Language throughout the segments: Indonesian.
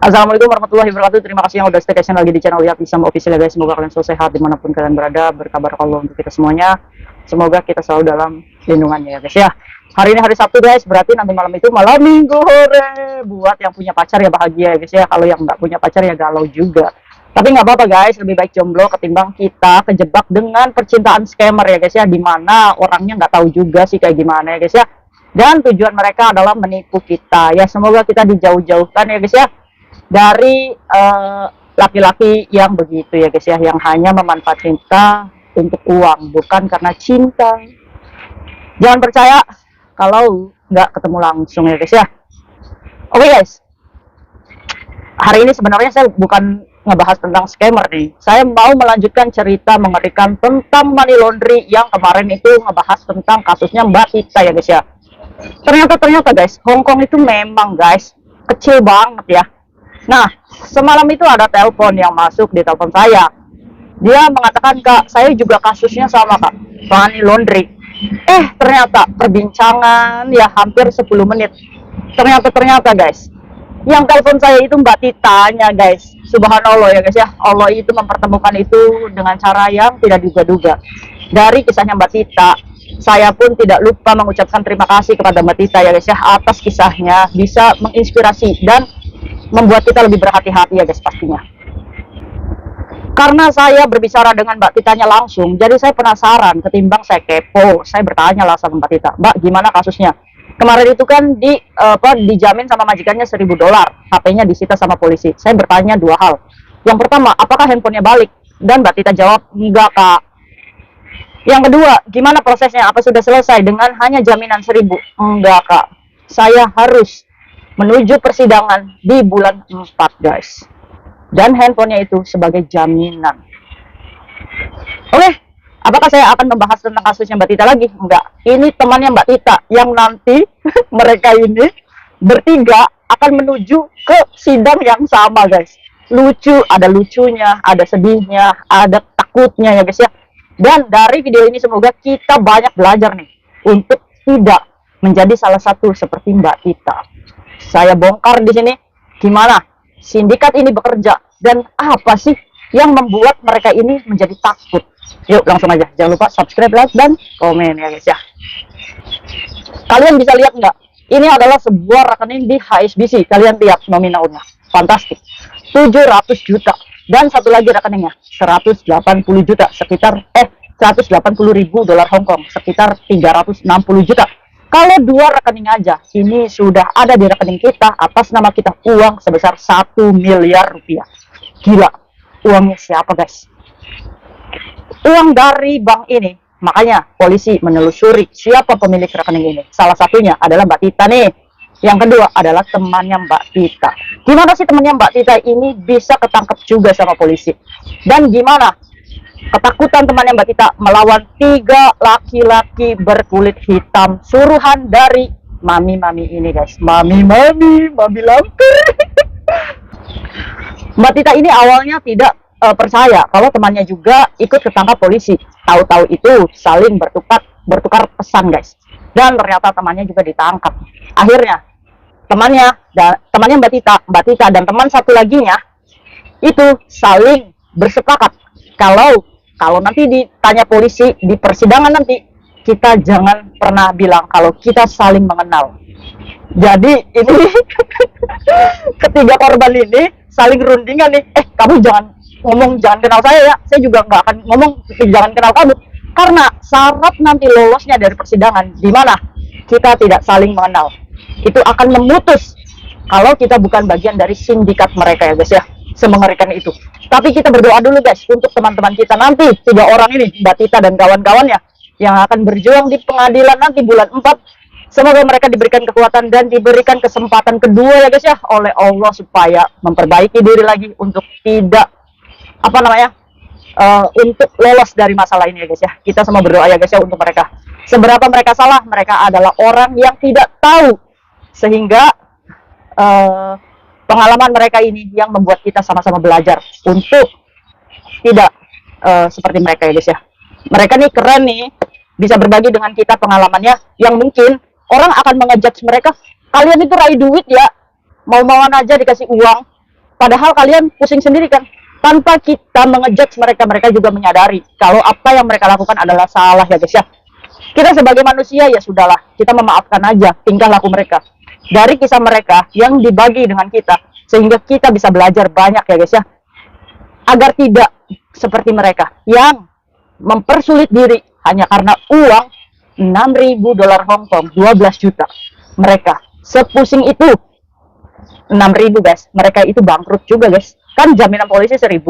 Assalamualaikum warahmatullahi wabarakatuh. Terima kasih yang udah stay tune lagi di channel Lihat Bisa Official ya guys. Semoga kalian selalu sehat dimanapun kalian berada. Berkabar Allah untuk kita semuanya. Semoga kita selalu dalam lindungannya ya guys ya. Hari ini hari Sabtu guys, berarti nanti malam itu malam minggu hore. Buat yang punya pacar ya bahagia ya guys ya. Kalau yang nggak punya pacar ya galau juga. Tapi nggak apa-apa guys, lebih baik jomblo ketimbang kita kejebak dengan percintaan scammer ya guys ya. Dimana orangnya nggak tahu juga sih kayak gimana ya guys ya. Dan tujuan mereka adalah menipu kita ya. Semoga kita dijauh-jauhkan ya guys ya dari laki-laki yang begitu ya guys ya, yang hanya memanfaatkan kita untuk uang, bukan karena cinta. Jangan percaya kalau nggak ketemu langsung ya guys ya. Oke guys, hari ini sebenarnya saya bukan ngebahas tentang scammer nih. Saya mau melanjutkan cerita mengerikan tentang money laundry yang kemarin itu ngebahas tentang kasusnya Mbak Tita ya guys ya. Ternyata guys, Hongkong itu memang guys kecil banget ya. Nah, semalam itu ada telepon yang masuk di telepon saya. Dia mengatakan, "Kak, saya juga kasusnya sama, Kak. Money laundry." Ternyata perbincangan ya hampir 10 menit. Ternyata guys, yang telepon saya itu Mbak Titanya guys. Subhanallah ya guys ya. Allah itu mempertemukan itu dengan cara yang tidak duga-duga. Dari kisahnya Mbak Tita, saya pun tidak lupa mengucapkan terima kasih kepada Mbak Tita ya guys ya, atas kisahnya bisa menginspirasi dan membuat kita lebih berhati-hati ya guys pastinya. Karena saya berbicara dengan Mbak Titanya langsung, jadi saya penasaran ketimbang saya kepo. Saya bertanya lah sama Mbak Tita, "Mbak, gimana kasusnya? Kemarin itu kan dijamin sama majikannya $1.000, HP-nya disita sama polisi." Saya bertanya dua hal. Yang pertama, apakah handphonenya balik? Dan Mbak Tita jawab, "Enggak, Kak." Yang kedua, gimana prosesnya? Apa sudah selesai dengan hanya jaminan 1.000? Enggak, Kak. Saya harus menuju persidangan di bulan 4 guys, dan handphonenya itu sebagai jaminan. Oke, apakah saya akan membahas tentang kasusnya Mbak Tita lagi? Enggak, ini temannya Mbak Tita yang nanti mereka ini bertiga akan menuju ke sidang yang sama guys. Lucu, ada lucunya, ada sedihnya, ada takutnya ya guys ya. Dan dari video ini semoga kita banyak belajar nih untuk tidak menjadi salah satu seperti Mbak Tita. Saya bongkar di sini gimana sindikat ini bekerja dan apa sih yang membuat mereka ini menjadi takut. Yuk langsung aja, jangan lupa subscribe, like, dan komen ya guys ya. Kalian bisa lihat nggak? Ini adalah sebuah rekening di HSBC. Kalian lihat nominalnya, fantastik, 700 juta. Dan satu lagi rekeningnya 180 juta, sekitar 180.000 dolar Hongkong, sekitar 360 juta. Kalau dua rekening aja, ini sudah ada di rekening kita atas nama kita uang sebesar 1 miliar rupiah. Gila, uangnya siapa guys? Uang dari bank ini. Makanya polisi menelusuri siapa pemilik rekening ini. Salah satunya adalah Mbak Tita nih. Yang kedua adalah temannya Mbak Tita. Gimana sih temannya Mbak Tita ini bisa ketangkep juga sama polisi? Dan gimana ketakutan temannya Mbak Tita melawan 3 laki-laki berkulit hitam suruhan dari mami-mami ini guys. Mami lampir. Mbak Tita ini awalnya tidak percaya kalau temannya juga ikut ketangkap polisi. Tahu-tahu itu saling bertukar pesan guys. Dan ternyata temannya juga ditangkap. Akhirnya temannya Mbak Tita dan teman satu laginya itu saling bersepakat kalau nanti ditanya polisi di persidangan nanti, kita jangan pernah bilang kalau kita saling mengenal. Jadi ini ketiga korban ini saling rundingan nih, kamu jangan ngomong jangan kenal saya ya, saya juga nggak akan ngomong jangan kenal kamu. Karena syarat nanti lolosnya dari persidangan, di mana kita tidak saling mengenal, itu akan memutus kalau kita bukan bagian dari sindikat mereka ya guys ya. Semengerikan itu. Tapi kita berdoa dulu guys untuk teman-teman kita nanti 3 orang ini, Mbak Tita dan kawan-kawannya yang akan berjuang di pengadilan nanti bulan 4. Semoga mereka diberikan kekuatan dan diberikan kesempatan kedua ya guys ya oleh Allah supaya memperbaiki diri lagi untuk tidak untuk lolos dari masalah ini ya guys ya. Kita semua berdoa ya guys ya untuk mereka. Seberapa mereka salah, mereka adalah orang yang tidak tahu, sehingga pengalaman mereka ini yang membuat kita sama-sama belajar untuk tidak seperti mereka ya guys ya. Mereka nih keren nih, bisa berbagi dengan kita pengalamannya yang mungkin orang akan mengejudge mereka, kalian itu raih duit ya, mau-mauan aja dikasih uang. Padahal kalian pusing sendiri kan. Tanpa kita mengejudge mereka, mereka juga menyadari kalau apa yang mereka lakukan adalah salah ya guys ya. Kita sebagai manusia ya sudahlah, kita memaafkan aja tingkah laku mereka. Dari kisah mereka yang dibagi dengan kita, sehingga kita bisa belajar banyak ya guys ya. Agar tidak seperti mereka yang mempersulit diri hanya karena uang 6.000 dolar Hong Kong, 12 juta. Mereka sepusing itu 6.000 guys. Mereka itu bangkrut juga guys. Kan jaminan polisi 1.000,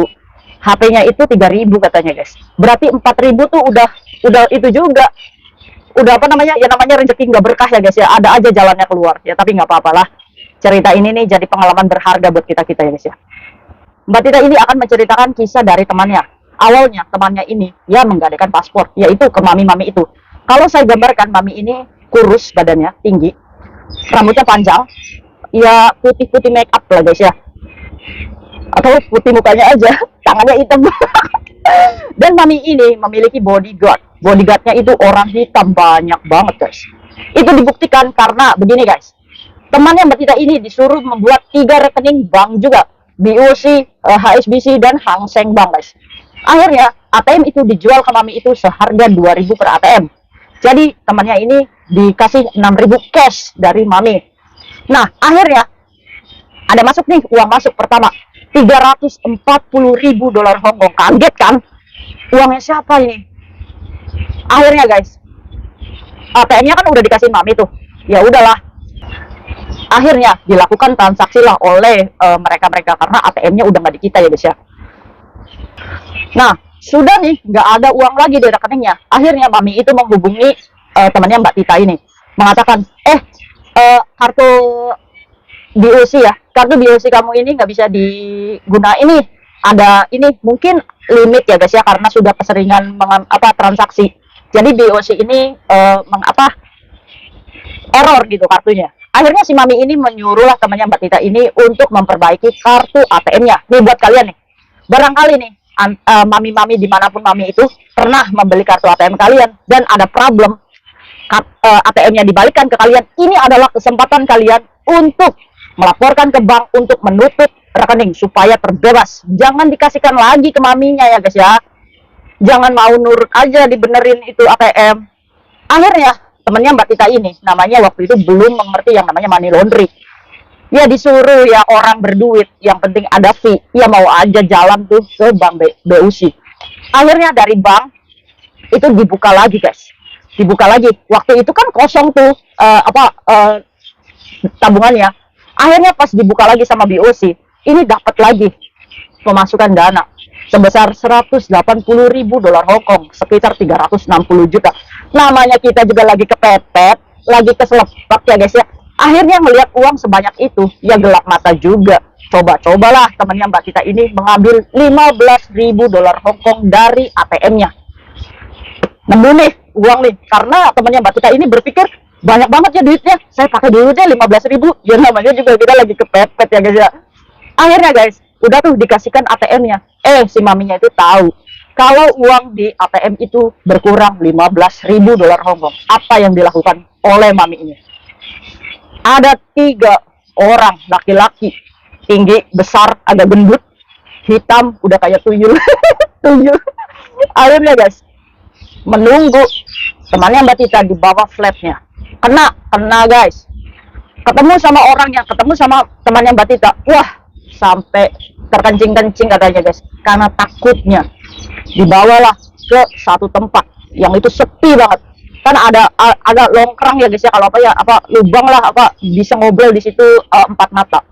HP-nya itu 3.000 katanya guys. Berarti 4.000 tuh udah itu juga. Udah apa namanya? Ya namanya rezeki nggak berkah ya guys ya. Ada aja jalannya keluar. Ya tapi nggak apa-apalah. Cerita ini nih jadi pengalaman berharga buat kita-kita ya guys ya. Mbak Tita ini akan menceritakan kisah dari temannya. Awalnya temannya ini ya menggadaikan paspor, yaitu ke mami-mami itu. Kalau saya gambarkan, mami ini kurus badannya, tinggi, rambutnya panjang, ya putih-putih make up lah guys ya. Atau putih mukanya aja, tangannya hitam. Dan mami ini memiliki bodyguard. Bodyguardnya itu orang hitam banyak banget guys. Itu dibuktikan karena begini guys. Temannya Mbak Tita ini disuruh membuat 3 rekening bank juga. BOC, HSBC, dan Hang Seng Bank guys. Akhirnya ATM itu dijual ke mami itu seharga 2.000 per ATM. Jadi temannya ini dikasih 6.000 cash dari mami. Nah akhirnya ada masuk nih, uang masuk pertama 340.000 dolar Hong Kong. Kaget kan? Uangnya siapa ini? Akhirnya guys, ATM-nya kan udah dikasih mami tuh. Ya udahlah. Akhirnya dilakukan transaksi lah oleh mereka-mereka karena ATM-nya udah nggak di kita ya guys ya. Nah, sudah nih nggak ada uang lagi di rekeningnya. Akhirnya mami itu menghubungi temannya Mbak Tita ini, mengatakan, kartu BOC ya, kartu BOC kamu ini nggak bisa digunain nih. Ada ini mungkin limit ya guys ya, karena sudah keseringan transaksi. Jadi BOC ini error gitu kartunya. Akhirnya si mami ini menyuruhlah temannya Mbak Tita ini untuk memperbaiki kartu ATM-nya. Nih buat kalian nih, barangkali nih mami-mami dimanapun mami itu pernah membeli kartu ATM kalian dan ada problem, ATM-nya dibalikan ke kalian. Ini adalah kesempatan kalian untuk melaporkan ke bank untuk menutup rekening supaya terbebas. Jangan dikasihkan lagi ke maminya ya guys ya. Jangan mau nurut aja dibenerin itu ATM. Akhirnya temennya Mbak Tita ini, namanya waktu itu belum mengerti yang namanya money laundry. Ya disuruh ya orang berduit, yang penting ada fee. Ya mau aja jalan tuh ke bank BUC. Akhirnya dari bank itu dibuka lagi guys. Dibuka lagi. Waktu itu kan kosong tuh tabungannya. Akhirnya pas dibuka lagi sama BOC, ini dapat lagi pemasukan dana sebesar 180.000 dolar Hong Kong, sekitar 360 juta. Namanya kita juga lagi kepepet, lagi keselepak ya guys ya. Akhirnya melihat uang sebanyak itu, ya gelap mata juga. Coba-cobalah temannya Mbak Tita ini mengambil 15.000 dolar Hong Kong dari ATM-nya. Nemu nih uang nih, karena temannya Mbak Tita ini berpikir banyak banget ya duitnya, saya pakai dulu deh 15.000. Ya namanya juga kita lagi kepepet ya guys ya. Akhirnya guys, udah tuh dikasihkan ATM-nya. Si maminya itu tahu kalau uang di ATM itu berkurang 15.000 dolar Hong Kong. Apa yang dilakukan oleh mami ini? Ada 3 orang laki-laki, tinggi, besar, agak gendut, hitam, udah kayak tuyul. Tuyul. Akhirnya guys, menunggu temannya Mbak Tita di bawah flatnya. Kena guys. Ketemu sama orangnya, ketemu sama temannya Mbak Tita. Wah, sampai terkencing-kencing katanya guys, karena takutnya. Dibawalah ke satu tempat yang itu sepi banget. Kan ada agak longkrang ya guys ya, kalau lubang lah, bisa ngobrol di situ 4 mata.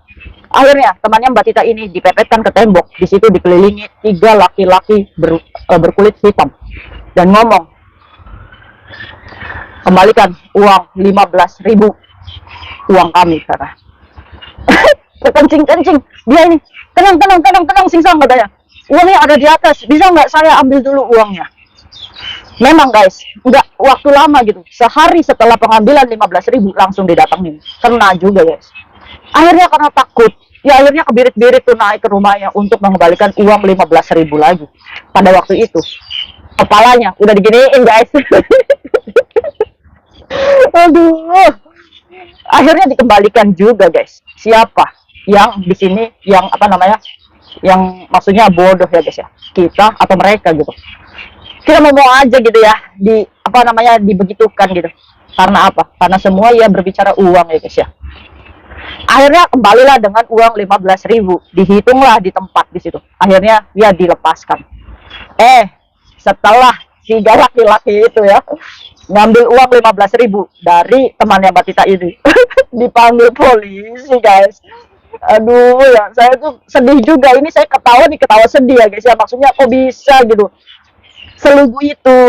Akhirnya temannya Mbak Tita ini dipepetkan ke tembok. Di situ dikelilingi 3 laki-laki berkulit hitam dan ngomong, kembalikan uang 15.000 uang kami kata. Terkencing-kencing dia ini, tenang singsang katanya, uangnya ada di atas, bisa nggak saya ambil dulu uangnya. Memang guys, nggak waktu lama gitu, sehari setelah pengambilan 15.000 langsung didatengin. Kena juga guys. Akhirnya karena takut, ya akhirnya kebirit-birit tuh naik ke rumahnya untuk mengembalikan uang 15.000 lagi. Pada waktu itu kepalanya udah diginiin guys. Aduh, akhirnya dikembalikan juga guys. Siapa? yang di sini yang apa namanya, yang maksudnya bodoh ya guys ya, kita atau mereka gitu. Kita mau aja gitu ya, di apa namanya, dibegitukan gitu. Karena apa? Karena semua ya berbicara uang ya guys ya. Akhirnya kembalilah dengan uang 15.000, dihitunglah di tempat di situ. Akhirnya dia dilepaskan. Setelah tiga laki-laki itu ya ngambil uang 15.000 dari temannya Mbak Tita ini, dipanggil polisi guys. Aduh ya, saya tuh sedih juga. Ini saya ketawa nih, ketawa sedih ya guys ya. Maksudnya kok bisa gitu, selugu itu.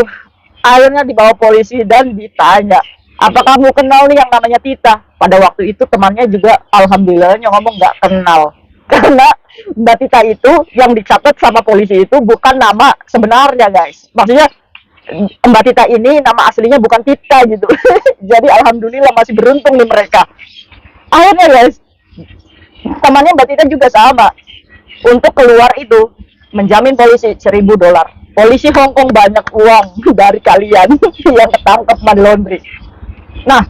Akhirnya dibawa polisi dan ditanya, apa kamu kenal nih yang namanya Tita? Pada waktu itu temannya juga alhamdulillahnya ngomong nggak kenal. Karena Mbak Tita itu yang dicatat sama polisi itu bukan nama sebenarnya guys. Maksudnya Mbak Tita ini nama aslinya bukan Tita gitu. Jadi alhamdulillah masih beruntung nih mereka. Akhirnya guys, temannya Mbak Tita juga sama. Untuk keluar itu menjamin polisi $1.000. Polisi Hongkong banyak uang dari kalian yang ketangkep money laundry. Nah,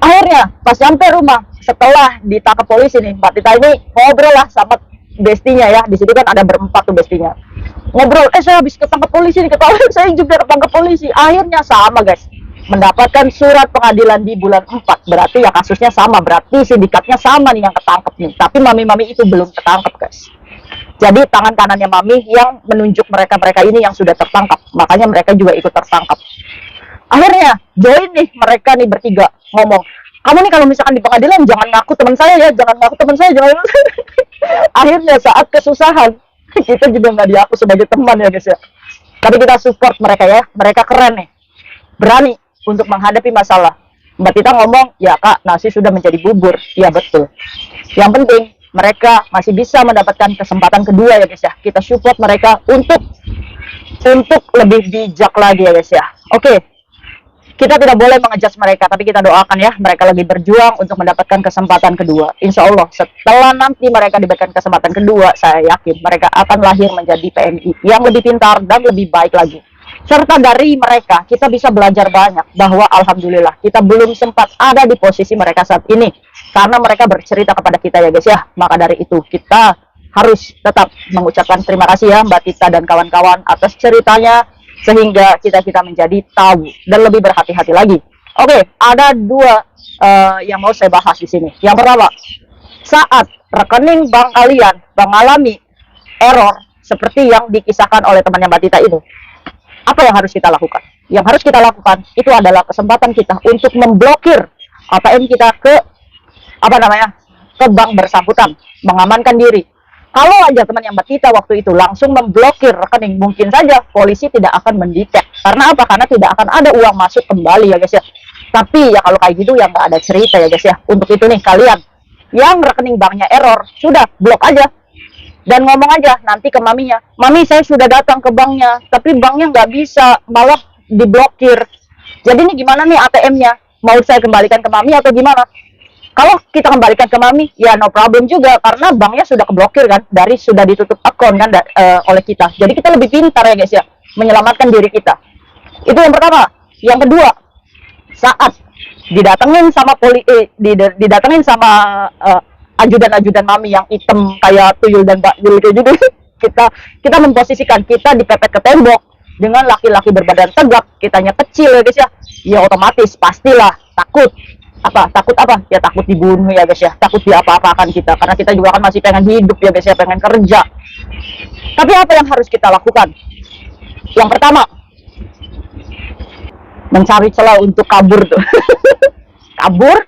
akhirnya pas sampai rumah setelah ditangkap polisi nih, Mbak Tita ini ngobrol lah sama bestinya ya. Di situ kan ada berempat tuh bestinya. Ngobrol, saya habis ketangkap polisi nih, ketahuan saya juga ketangkap polisi. Akhirnya sama guys, mendapatkan surat pengadilan di bulan 4. Berarti ya kasusnya sama, berarti sindikatnya sama nih yang ketangkep nih. Tapi mami-mami itu belum ketangkep guys. Jadi tangan kanannya mami yang menunjuk mereka-mereka ini yang sudah tertangkap. Makanya mereka juga ikut tertangkap. Akhirnya join nih mereka nih bertiga ngomong, kamu nih kalau misalkan di pengadilan jangan ngaku teman saya ya, jangan ngaku teman saya, jangan. Akhirnya saat kesusahan kita juga nggak diaku sebagai teman ya guys ya. Tapi kita support mereka ya, mereka keren nih, berani untuk menghadapi masalah. Mbak Tita ngomong, ya kak, nasi sudah menjadi bubur. Iya betul. Yang penting mereka masih bisa mendapatkan kesempatan kedua ya guys ya. Kita support mereka untuk lebih bijak lagi ya guys ya. Oke. Kita tidak boleh mengejudge mereka, tapi kita doakan ya, mereka lagi berjuang untuk mendapatkan kesempatan kedua. Insya Allah, setelah nanti mereka diberikan kesempatan kedua, saya yakin mereka akan lahir menjadi PMI yang lebih pintar dan lebih baik lagi. Serta dari mereka, kita bisa belajar banyak, bahwa alhamdulillah, kita belum sempat ada di posisi mereka saat ini. Karena mereka bercerita kepada kita ya guys ya, maka dari itu kita harus tetap mengucapkan terima kasih ya Mbak Tita dan kawan-kawan atas ceritanya, sehingga kita menjadi tahu dan lebih berhati-hati lagi. Oke, ada dua yang mau saya bahas di sini. Yang pertama, saat rekening bank kalian mengalami error seperti yang dikisahkan oleh temannya Mbak Tita ini, apa yang harus kita lakukan? Yang harus kita lakukan itu adalah kesempatan kita untuk memblokir ATM kita ke ke bank bersangkutan, mengamankan diri. Kalau aja teman yang Mbak Tita waktu itu langsung memblokir rekening, mungkin saja polisi tidak akan mendetek. Karena apa? Karena tidak akan ada uang masuk kembali ya guys ya. Tapi ya kalau kayak gitu ya nggak ada cerita ya guys ya. Untuk itu nih kalian yang rekening banknya error, sudah blok aja. Dan ngomong aja nanti ke maminya, mami saya sudah datang ke banknya, tapi banknya nggak bisa, malah diblokir. Jadi ini gimana nih ATM-nya? Mau saya kembalikan ke mami atau gimana? Kalau kita kembalikan ke mami, ya no problem juga, karena banknya sudah keblokir kan, dari sudah ditutup akun kan oleh kita. Jadi kita lebih pintar ya guys ya, menyelamatkan diri kita. Itu yang pertama. Yang kedua, saat didatengin sama didatengin sama ajudan-ajudan mami yang hitam kayak tuyul dan bakjul kayak gitu, kita memposisikan kita dipepet ke tembok dengan laki-laki berbadan tegak, kitanya kecil ya guys ya. Ya otomatis pastilah takut apa ya, takut dibunuh ya guys ya, takut diapa-apakan kita, karena kita juga kan masih pengen hidup ya guys ya, pengen kerja. Tapi apa yang harus kita lakukan? Yang pertama, mencari celah untuk kabur tuh. Kabur,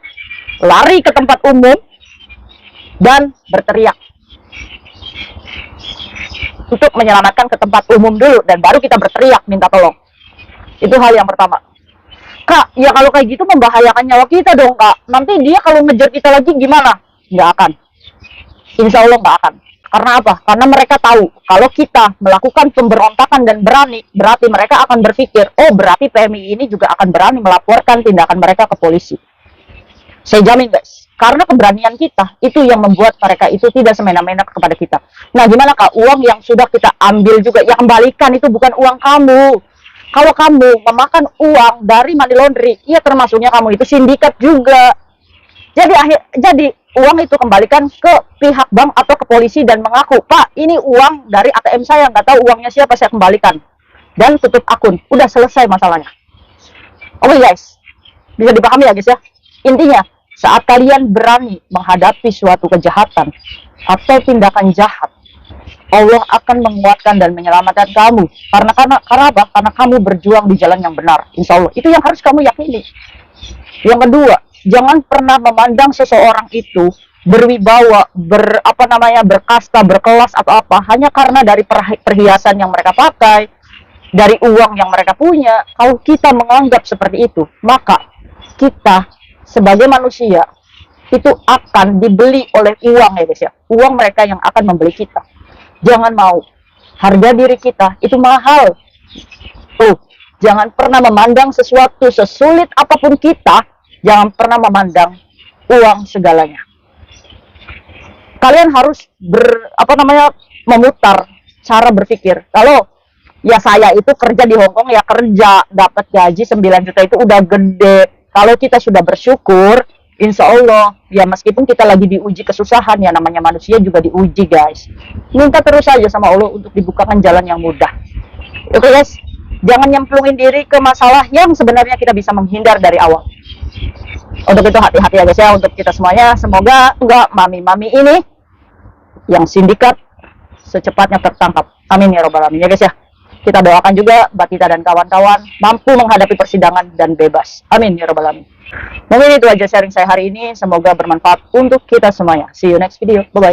lari ke tempat umum dan berteriak untuk menyelamatkan ke tempat umum dulu, dan baru kita berteriak minta tolong. Itu hal yang pertama. Kak, ya kalau kayak gitu membahayakan nyawa kita dong kak. Nanti dia kalau ngejar kita lagi gimana? Nggak akan. Insya Allah nggak akan. Karena apa? Karena mereka tahu kalau kita melakukan pemberontakan dan berani, berarti mereka akan berpikir, oh berarti PMI ini juga akan berani melaporkan tindakan mereka ke polisi. Saya jamin guys, karena keberanian kita itu yang membuat mereka itu tidak semena-mena kepada kita. Nah gimana kak? Uang yang sudah kita ambil juga, ya kembalikan, itu bukan uang kamu. Kalau kamu memakan uang dari money laundry, ya termasuknya kamu itu sindikat juga. Jadi uang itu kembalikan ke pihak bank atau ke polisi dan mengaku, Pak, ini uang dari ATM saya, nggak tahu uangnya siapa, saya kembalikan. Dan tutup akun. Udah selesai masalahnya. Oke guys, bisa dipahami ya guys ya. Intinya, saat kalian berani menghadapi suatu kejahatan atau tindakan jahat, Allah akan menguatkan dan menyelamatkan kamu. Karena apa? Karena kamu berjuang di jalan yang benar. Insya Allah. Itu yang harus kamu yakini. Yang kedua, jangan pernah memandang seseorang itu berwibawa, berkasta, berkelas atau apa hanya karena dari perhiasan yang mereka pakai, dari uang yang mereka punya. Kalau kita menganggap seperti itu, maka kita sebagai manusia itu akan dibeli oleh uang ya guys ya. Uang mereka yang akan membeli kita. Jangan mau. Harga diri kita itu mahal. Tuh, jangan pernah memandang sesuatu sesulit apapun kita, jangan pernah memandang uang segalanya. Kalian harus memutar cara berpikir. Kalau ya saya itu kerja di Hong Kong, ya kerja dapat gaji 9 juta itu udah gede. Kalau kita sudah bersyukur, insya Allah ya meskipun kita lagi diuji kesusahan, ya namanya manusia juga diuji guys. Minta terus saja sama Allah untuk dibukakan jalan yang mudah. Oke guys, jangan nyemplungin diri ke masalah yang sebenarnya kita bisa menghindar dari awal. Untuk itu hati-hati ya guys ya, untuk kita semuanya. Semoga enggak mami-mami ini yang sindikat secepatnya tertangkap. Amin ya robbal alamin ya guys ya. Kita doakan juga Mbak Tita dan kawan-kawan mampu menghadapi persidangan dan bebas. Amin ya robbal alamin. Mungkin itu aja sharing saya hari ini. Semoga bermanfaat untuk kita semuanya. See you next video. Bye-bye.